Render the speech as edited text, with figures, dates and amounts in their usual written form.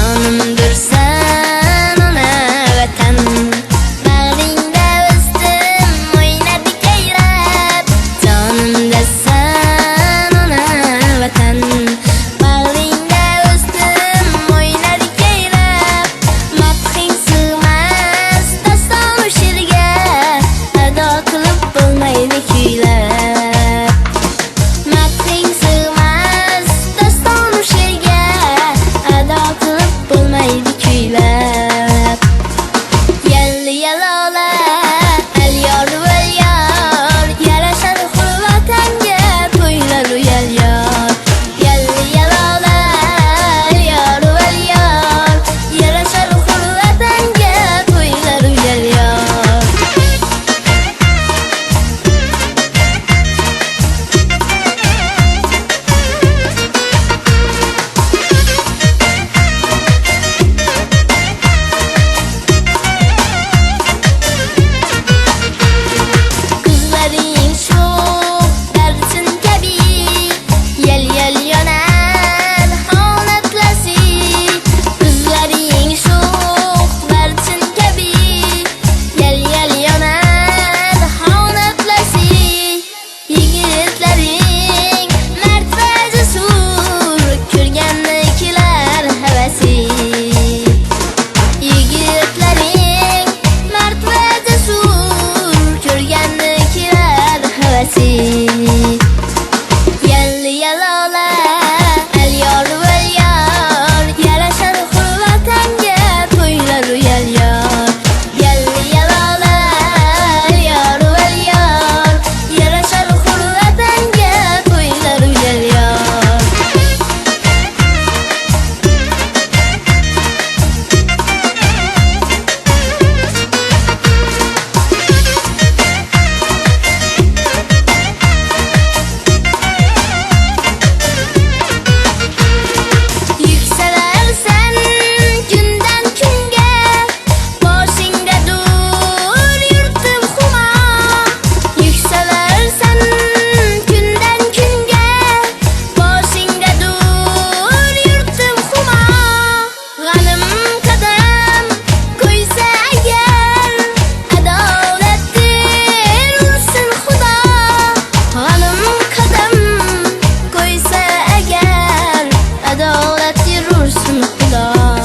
Canımdır sen ona vatan. Bağrında üstüm oynadık eylep. Canımda sen ona vatan. Bağrında üstüm oynadık eylep. Matxin sığmaz dastan şirge. Ado kılıp bulmaydı küylep. Matxin sığmaz dastan şirge. Ado kılıp bulmaydı küylep. Yelli yalola el yor vel yor. Yarashar hurvatanga to'ylar uyal yor. Yelli yalola el yor vel yor. Yarashar hurvatanga to'ylar uyal yor. Kızların çok dersin tabi. Yel yel yanar hanatlası. Kızların çok dersin tabi. Yel yel yanar hanatlası. Yigitlerin mert ve cesur. Ko'rgannikilar havasi. Yigitlerin mert ve cesur. Ko'rgannikilar havasi. Yelli yalola el yor vel yor. Yarashar hurvatanga to'ylar uyal yor. Yelli yalola el yor vel yor. Yarashar hurvatanga to'ylar uyal yor. Yükselersen günden günge. Boshingda dur yurtim huma. Yükselersen günden günge. Boshingda dur yurtim huma. G'anim qadam qo'ysa agar. Adolatdir ursin Xudo. G'anim qadam qo'ysa agar. Adolatdir ursin Xudo.